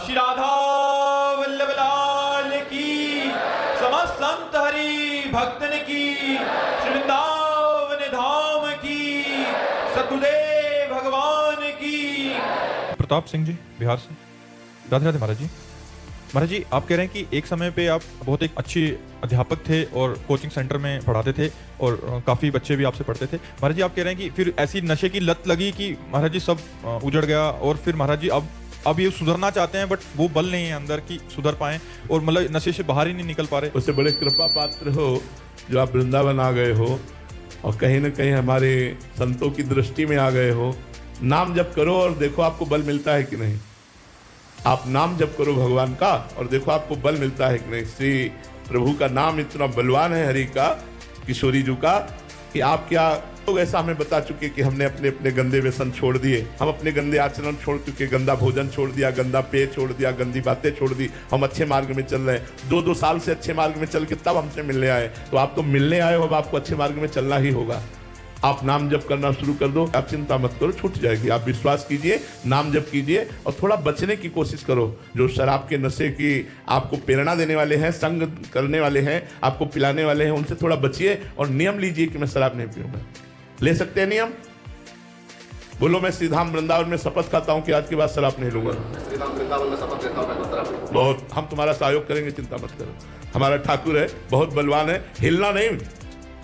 श्री राधा वल्लभ लाल की, समस्त संत हरि भक्तन की, श्री वृंदावन धाम की, सतगुरुदेव भगवान की। प्रताप सिंह जी बिहार से। राधे राधे महाराज जी। महाराज जी, आप कह रहे हैं कि एक समय पे आप बहुत एक अच्छे अध्यापक थे और कोचिंग सेंटर में पढ़ाते थे और काफ़ी बच्चे भी आपसे पढ़ते थे। महाराज जी, आप कह रहे हैं कि फिर ऐसी नशे की लत लगी कि महाराज जी सब उजड़ गया और फिर महाराज जी अब ये सुधरना चाहते हैं बट वो बल नहीं है अंदर की सुधर पाए और मतलब नशे से बाहर ही नहीं निकल पा रहे। उससे बड़े कृपा पात्र हो जो आप वृंदावन आ गए हो और कहीं ना कहीं हमारे संतों की दृष्टि में आ गए हो। नाम जप करो और देखो आपको बल मिलता है कि नहीं। आप नाम जप करो भगवान का और देखो आपको बल मिलता है कि नहीं। श्री प्रभु का नाम इतना बलवान है, हरि का, किशोरी जी का, कि आप क्या लोग ऐसा हमें बता चुके कि हमने अपने अपने गंदे व्यसन छोड़ दिए, हम अपने गंदे आचरण छोड़ चुके, गंदा भोजन छोड़ दिया, गंदा पेय छोड़ दिया, गंदी बातें छोड़ दी, हम अच्छे मार्ग में चल रहे हैं। 2-2 साल से अच्छे मार्ग में चल के तब हमसे मिलने आए, तो आप तो मिलने आए हो, अब आपको अच्छे मार्ग में चलना ही होगा। आप नाम जप करना शुरू कर दो, आप चिंता मत करो, छूट जाएगी। आप विश्वास कीजिए, नाम जप कीजिए और थोड़ा बचने की कोशिश करो। जो शराब के नशे की आपको प्रेरणा देने वाले हैं, संग करने वाले हैं, आपको पिलाने वाले हैं, उनसे थोड़ा बचिए और नियम लीजिए कि मैं शराब नहीं पीऊंगा। ले सकते हैं नियम? बोलो, मैं श्री धाम वृंदावन में शपथ खाता हूं कि आज के बाद शराब नहीं लूंगा। बहुत, हम तुम्हारा सहयोग करेंगे, चिंता मत करो। हमारा ठाकुर है, बहुत बलवान है, हिलना नहीं।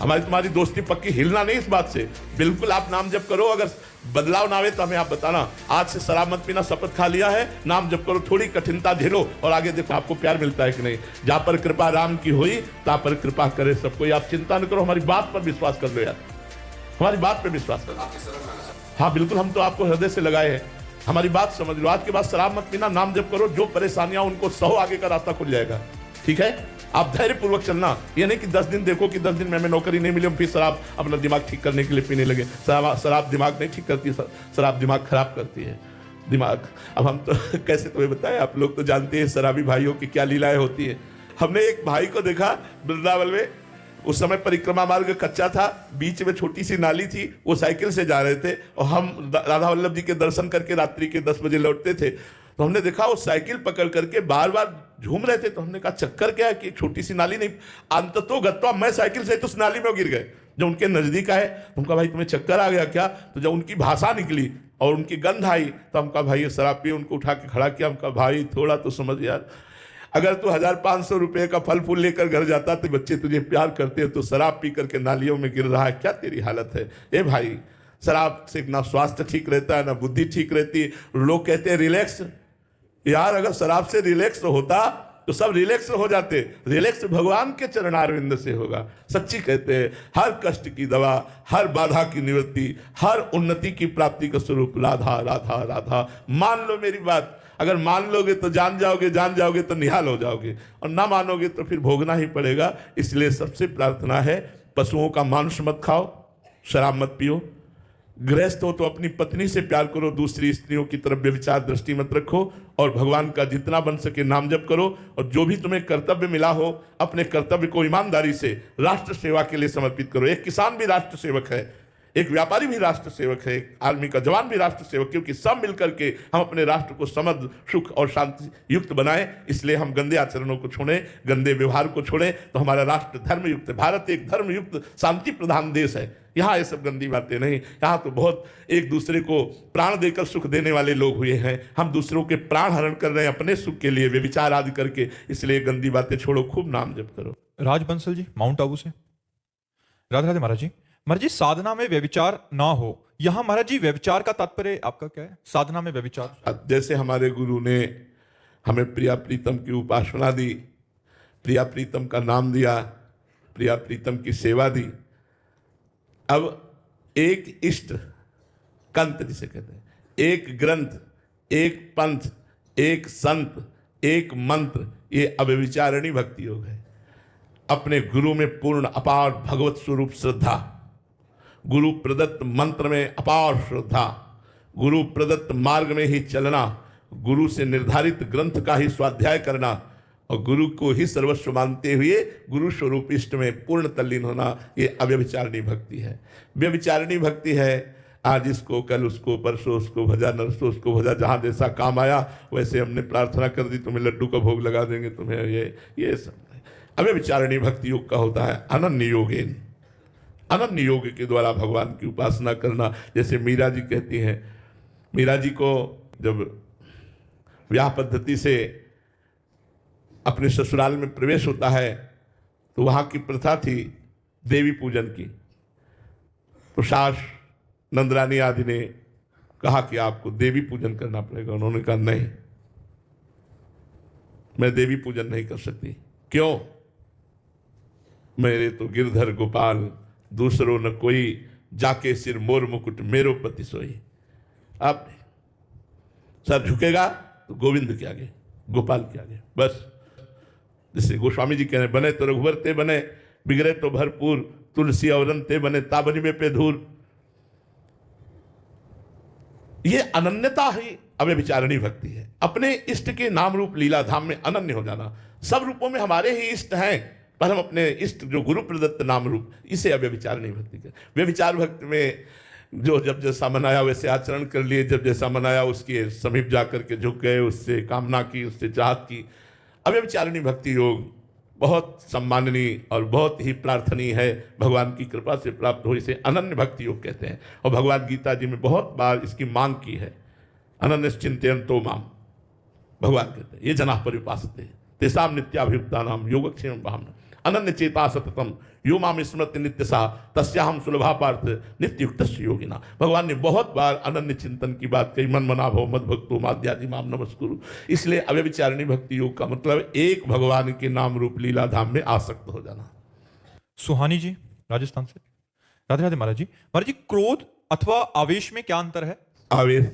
हमारी तुम्हारी दोस्ती पक्की, हिलना नहीं इस बात से। बिल्कुल आप नाम जप करो, अगर बदलाव ना आवे तो हमें आप बताना। आज से शराब मत पीना, शपथ खा लिया है, नाम जप करो, थोड़ी कठिनता झेलो और आगे देखो आपको प्यार मिलता है कि नहीं। जहां पर कृपा राम की हुई ता पर कृपा करे सब कोई। आप चिंता न करो, हमारी बात पर विश्वास कर लो यार, हमारी बात पर विश्वास करो। हाँ बिल्कुल, हम तो आपको हृदय से लगाए हैं, हमारी बात समझ लो। आज के बाद शराब मत पीना, नाम जप करो, जो परेशानियां उनको सहो, आगे का रास्ता खुल जाएगा। ठीक है, आप धैर्य पूर्वक चलना। ये नहीं कि 10 दिन देखो कि 10 दिन में हमें नौकरी नहीं मिली, फिर शराब अपना दिमाग ठीक करने के लिए पीने लगे। शराब दिमाग नहीं ठीक करती, शराब दिमाग खराब करती है दिमाग। अब हम तो कैसे तुम्हें बताएं, आप लोग तो जानते हैं शराबी भाइयों की क्या लीलाएं होती है। हमने एक भाई को देखा वृंदावन में, उस समय परिक्रमा मार्ग कच्चा था, बीच में छोटी सी नाली थी, वो साइकिल से जा रहे थे और हम राधा वल्लभ जी के दर्शन करके रात्रि के 10 बजे लौटते थे। तो हमने देखा वो साइकिल पकड़ करके बार बार झूम रहे थे। तो हमने कहा चक्कर क्या है कि छोटी सी नाली नहीं। अंततो गत्वा मैं साइकिल से तो उस नाली में गिर गए जो उनके नजदीक आए। उनका भाई तुम्हें चक्कर आ गया क्या? तो जब उनकी भाषा निकली और उनकी गंध आई तो हमका भाई ये शराब पी, उनको उठा के खड़ा किया। हमका भाई थोड़ा तो समझ यार, अगर तू 1500 रुपये का फल फूल लेकर घर जाता तो बच्चे तुझे प्यार करते, तो शराब पी करके नालियों में गिर रहा है, क्या तेरी हालत है। ए भाई, शराब से ना स्वास्थ्य ठीक रहता है ना बुद्धि ठीक रहती है। लोग कहते हैं रिलैक्स, यार अगर शराब से रिलैक्स होता तो सब रिलैक्स हो जाते। रिलैक्स भगवान के चरणारविंद से होगा। सच्ची कहते हैं, हर कष्ट की दवा, हर बाधा की निवृत्ति, हर उन्नति की प्राप्ति का स्वरूप राधा राधा राधा। मान लो मेरी बात, अगर मान लोगे तो जान जाओगे तो निहाल हो जाओगे, और ना मानोगे तो फिर भोगना ही पड़ेगा। इसलिए सबसे प्रार्थना है, पशुओं का मांस मत खाओ, शराब मत पियो। गृहस्थ हो तो अपनी पत्नी से प्यार करो, दूसरी स्त्रियों की तरफ व्यभिचार दृष्टि मत रखो, और भगवान का जितना बन सके नाम जप करो। और जो भी तुम्हें कर्तव्य मिला हो, अपने कर्तव्य को ईमानदारी से राष्ट्र सेवा के लिए समर्पित करो। एक किसान भी राष्ट्र सेवक है, एक व्यापारी भी राष्ट्र सेवक है, एक आर्मी का जवान भी राष्ट्र सेवक, क्योंकि सब मिलकर के हम अपने राष्ट्र को समृद्ध, सुख और शांति युक्त बनाएं। इसलिए हम गंदे आचरणों को छोड़ें, गंदे व्यवहार को छोड़ें, तो हमारा राष्ट्र धर्मयुक्त है। भारत एक धर्मयुक्त शांति प्रधान देश है। यहाँ ये सब गंदी बातें नहीं। यहाँ तो बहुत एक दूसरे को प्राण देकर सुख देने वाले लोग हुए हैं। हम दूसरों के प्राण हरण कर रहे हैं अपने सुख के लिए, व्यभिचार आदि करके। इसलिए गंदी बातें छोड़ो, खूब नाम जप करो। राज बंसल जी माउंट आबू से। राधे राधे महाराज जी। महाराज जी, साधना में व्यभिचार ना हो, यहाँ महाराज जी व्यभिचार का तात्पर्य आपका क्या है? साधना में व्यभिचार, जैसे हमारे गुरु ने हमें प्रिया प्रीतम की उपासना दी, प्रिया प्रीतम का नाम दिया, प्रिया प्रीतम की सेवा दी। अब एक इष्ट कंत जिसे कहते हैं, एक ग्रंथ, एक पंथ, एक संत, एक मंत्र, ये अव्यभिचारिणी भक्ति योग है। अपने गुरु में पूर्ण अपार भगवत स्वरूप श्रद्धा, गुरु प्रदत्त मंत्र में अपार श्रद्धा, गुरु प्रदत्त मार्ग में ही चलना, गुरु से निर्धारित ग्रंथ का ही स्वाध्याय करना और गुरु को ही सर्वस्व मानते हुए गुरु स्वरूप इष्ट में पूर्ण तल्लीन होना, ये अव्यभिचारिणी भक्ति है। व्यभिचारिणी भक्ति है आज इसको, कल उसको, परसों उसको भजा, नरसों उसको भजा, जहाँ जैसा काम आया वैसे हमने प्रार्थना कर दी, तुम्हें लड्डू का भोग लगा देंगे, तुम्हें ये सब। अबे विचारणी भक्ति योग का होता है अनन्य योगेन, अनन्य योग के द्वारा भगवान की उपासना करना। जैसे मीरा जी कहती हैं, मीरा जी को जब विवाह पद्धति से अपने ससुराल में प्रवेश होता है तो वहाँ की प्रथा थी देवी पूजन की। तो सास नंदरानी आदि ने कहा कि आपको देवी पूजन करना पड़ेगा। उन्होंने कहा नहीं, मैं देवी पूजन नहीं कर सकती। क्यों? मेरे तो गिरधर गोपाल दूसरों न कोई, जाके सिर मोर मुकुट मेरो पति सोई। अब सर झुकेगा तो गोविंद के आगे, गोपाल के आगे, बस। जैसे गोस्वामी जी कह रहे, बने तो रघुवर ते बने, बिगड़े तो भरपूर, तुलसी अवरन ते बने, ताबनी में पे धूर। ये अनन्यता ही अव्यय विचारणी भक्ति है। अपने इष्ट के नाम रूप लीला धाम में अनन्य हो जाना। सब रूपों में हमारे ही इष्ट हैं, पर हम अपने इष्ट जो गुरु प्रदत्त नाम रूप, इसे अव्यय विचारणी भक्ति कर। व्यभिचार भक्ति में जो जब जैसा मनाया वैसे आचरण कर लिए, जब जैसा मनाया उसके समीप जाकर के झुक गए, उससे कामना की, उससे चाहत की। अव्यय विचारणी भक्ति योग बहुत सम्माननीय और बहुत ही प्रार्थनीय है, भगवान की कृपा से प्राप्त हो। इसे अनन्य भक्ति योग कहते हैं और भगवान गीता जी में बहुत बार इसकी मांग की है। अनन्य चिंतयन्तो माम, भगवान कहते हैं ये जना परिपासते तेसाम नित्याभियुक्ता नाम योगक्षेम भावना अनन्य चेता सततम यो माम स्मृति नित्य सा तस्याहम सुलभा पार्थ नित्य युक्त योगिना। भगवान ने बहुत बार अनन्य चिंतन की बात कही। मन मना भव मद भक्तो माध्यादि माम नमस्कुरु। इसलिए अव्यय विचारणी भक्ति योग का मतलब एक भगवान के नाम रूप लीला धाम में आसक्त हो जाना। सुहानी जी राजस्थान से, राधे राधे महाराज जी। महाराज जी, क्रोध अथवा आवेश में क्या अंतर है? आवेश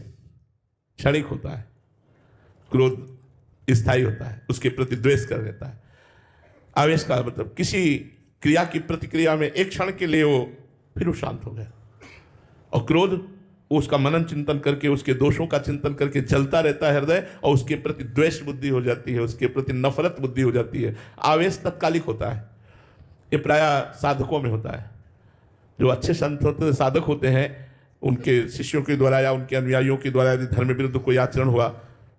क्षणिक होता है, क्रोध स्थायी होता है, उसके प्रति द्वेष कर देता है। आवेश का मतलब किसी क्रिया की प्रतिक्रिया में एक क्षण के लिए वो फिर वो शांत हो गया। और क्रोध उसका मनन चिंतन करके, उसके दोषों का चिंतन करके चलता रहता है हृदय, और उसके प्रति द्वेष बुद्धि हो जाती है, उसके प्रति नफरत बुद्धि हो जाती है। आवेश तत्कालिक होता है। ये प्रायः साधकों में होता है। जो अच्छे संत होते हैं, साधक होते हैं, उनके शिष्यों के द्वारा या उनके अनुयायियों के द्वारा यदि धर्म विरुद्ध कोई आचरण हुआ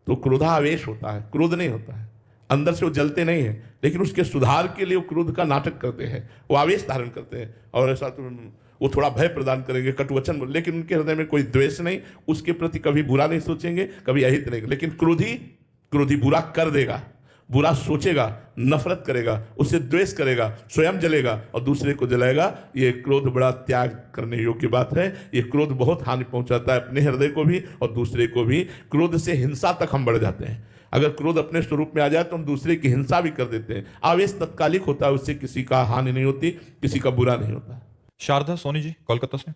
तो क्रोधावेश होता है, क्रोध नहीं होता है। अंदर से वो जलते नहीं हैं, लेकिन उसके सुधार के लिए वो क्रोध का नाटक करते हैं, वो आवेश धारण करते हैं। और ऐसा तो वो थोड़ा भय प्रदान करेंगे, कटुवचन, लेकिन उनके हृदय में कोई द्वेष नहीं, उसके प्रति कभी बुरा नहीं सोचेंगे, कभी अहित नहीं। लेकिन क्रोधी बुरा कर देगा, बुरा सोचेगा, नफरत करेगा, उससे द्वेष करेगा, स्वयं जलेगा और दूसरे को जलाएगा। ये क्रोध बड़ा त्याग करने योग्य बात है। ये क्रोध बहुत हानि पहुंचाता है अपने हृदय को भी और दूसरे को भी। क्रोध से हिंसा तक हम बढ़ जाते हैं। अगर क्रोध अपने स्वरूप में आ जाए तो हम दूसरे की हिंसा भी कर देते हैं। आवेश तत्कालिक होता है, उससे किसी का हानि नहीं होती, किसी का बुरा नहीं होता। शारदा सोनी जी कोलकाता से,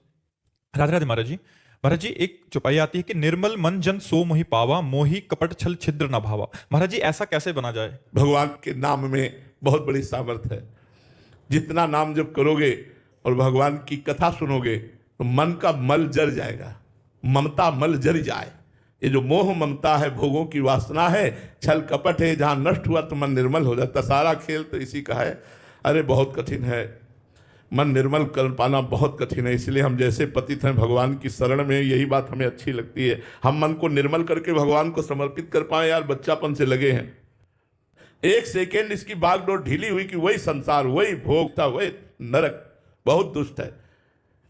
राधे राधे महाराज जी। महाराज जी, एक चौपाई आती है कि निर्मल मन जन सो मोहि पावा, मोहि कपट छल छिद्र न भावा। महाराज जी, ऐसा कैसे बना जाए? भगवान के नाम में बहुत बड़ी सामर्थ्य है। जितना नाम जब करोगे और भगवान की कथा सुनोगे तो मन का मल जर जाएगा, ममता मल जर जाए। ये जो मोह ममता है, भोगों की वासना है, छल कपट है, जहां नष्ट हुआ तो मन निर्मल हो जाता। सारा खेल तो इसी का है। अरे बहुत कठिन है, मन निर्मल कर पाना बहुत कठिन है। इसलिए हम जैसे पतित हैं भगवान की शरण में, यही बात हमें अच्छी लगती है। हम मन को निर्मल करके भगवान को समर्पित कर पाए। यार बच्चापन से लगे हैं, एक सेकेंड इसकी बागडोर ढीली हुई कि वही संसार, वही भोग था, वही नरक। बहुत दुष्ट है।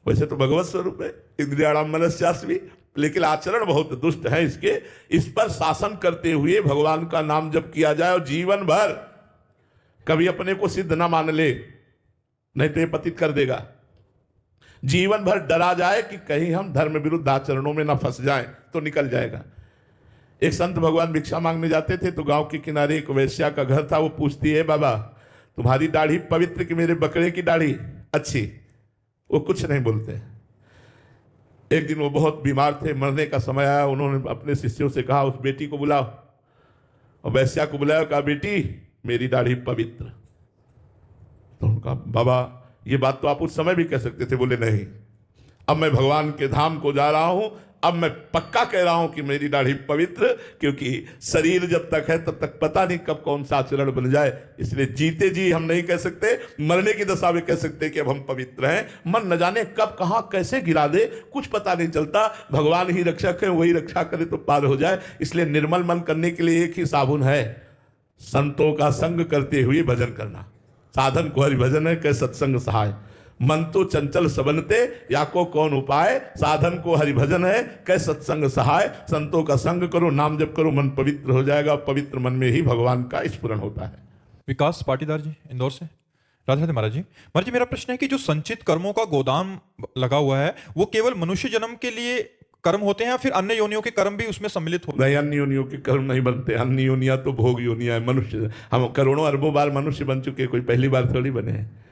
वैसे तो भगवत स्वरूप है, इंद्रियाणाम मनस्यास्मि, लेकिन आचरण बहुत दुष्ट है इसके। इस पर शासन करते हुए भगवान का नाम जप किया जाए और जीवन भर कभी अपने को सिद्ध ना मान ले, नहीं तो ये पतित कर देगा। जीवन भर डरा जाए कि कहीं हम धर्म विरुद्ध आचरणों में ना फंस जाएं तो निकल जाएगा। एक संत भगवान भिक्षा मांगने जाते थे तो गांव के किनारे एक वैश्या का घर था। वो पूछती है, बाबा तुम्हारी दाढ़ी पवित्र कि मेरे बकरे की दाढ़ी अच्छी? वो कुछ नहीं बोलते। एक दिन वो बहुत बीमार थे, मरने का समय आया। उन्होंने अपने शिष्यों से कहा उस बेटी को बुलाओ, और वैश्या को बुलाया, कहा बेटी मेरी दाढ़ी पवित्र। तो उनका बाबा ये बात तो आप उस समय भी कह सकते थे। बोले नहीं, अब मैं भगवान के धाम को जा रहा हूं, अब मैं पक्का कह रहा हूं कि मेरी दाढ़ी पवित्र, क्योंकि शरीर जब तक है तब तक पता नहीं कब कौन सा आचरण बन जाए। इसलिए जीते जी हम नहीं कह सकते, मरने की दशा में कह सकते कि अब हम पवित्र हैं। मन न जाने कब कहां कैसे गिरा दे, कुछ पता नहीं चलता। भगवान ही रक्षक है, वही रक्षा करे तो पार हो जाए। इसलिए निर्मल मन करने के लिए एक ही साबुन है, संतों का संग करते हुए भजन करना। साधन को हरि भजन है, कह सत्संग सहाय। मन तो चंचल सबनते, या को कौन उपाय। साधन को हरि भजन है, कह सत्संग सहाय। संतों का संग करो, नाम जप करो, मन पवित्र हो जाएगा। पवित्र मन में ही भगवान का स्फुरन होता है। विकास पाटीदार जी, इंदौर से। राधे राधे महाराज जी। महाराज जी, मेरा प्रश्न है कि जो संचित कर्मों का गोदाम लगा हुआ है, वो केवल मनुष्य जन्म के लिए कर्म होते हैं या फिर अन्य योनियों के कर्म भी उसमें सम्मिलित होते हैं? नहीं, अन्य योनियों के कर्म नहीं बनते। अन्य योनियां तो भोग योनियां है। मनुष्य, हम करोड़ों अरबों बार मनुष्य बन चुके, कोई पहली बार थोड़ी बने हैं।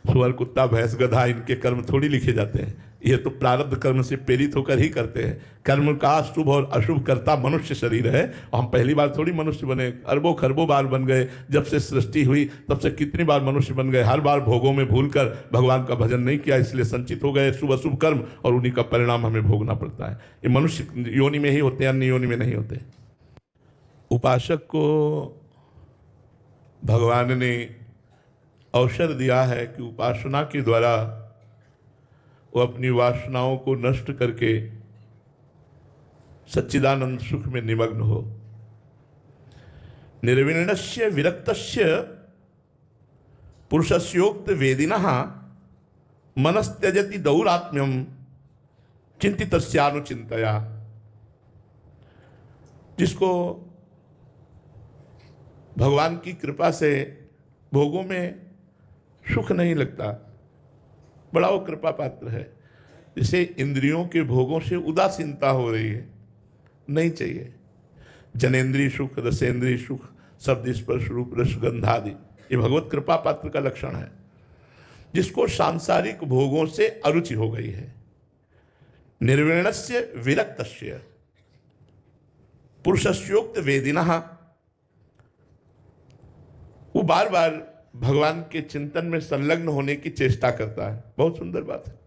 सुअर, कुत्ता, भैंस, गधा, इनके कर्म थोड़ी लिखे जाते हैं। ये तो प्रारब्ध कर्म से प्रेरित होकर ही करते हैं। कर्म का शुभ और अशुभ करता मनुष्य शरीर है, और हम पहली बार थोड़ी मनुष्य बने, अरबों खरबों बार बन गए। जब से सृष्टि हुई तब से कितनी बार मनुष्य बन गए। हर बार भोगों में भूलकर भगवान का भजन नहीं किया, इसलिए संचित हो गए शुभ अशुभ कर्म, और उन्हीं का परिणाम हमें भोगना पड़ता है। ये मनुष्य योनि में ही होते हैं, अन्य योनि में नहीं होते। उपासक को भगवान ने अवसर दिया है कि उपासना के द्वारा वो अपनी वासनाओं को नष्ट करके सच्चिदानंद सुख में निमग्न हो। निर्विण्णस्य विरक्तस्य पुरुषस्योक्त वेदिनः मनस्त्यजति दौरात्म्यम चिंतितस्यानुचिंतया। जिसको भगवान की कृपा से भोगों में सुख नहीं लगता, बड़ा वो कृपा पात्र है। जिसे इंद्रियों के भोगों से उदासीनता हो रही है, नहीं चाहिए। जनेन्द्रीय सुख, रसेंद्रीय सुख, शब्द स्पर्श रूप रसगंध आदि, ये भगवत कृपा पात्र का लक्षण है। जिसको सांसारिक भोगों से अरुचि हो गई है। निर्विण्णस्य विरक्तस्य पुरुषस्योक्त वेदिनः, वो बार बार भगवान के चिंतन में संलग्न होने की चेष्टा करता है। बहुत सुंदर बात है।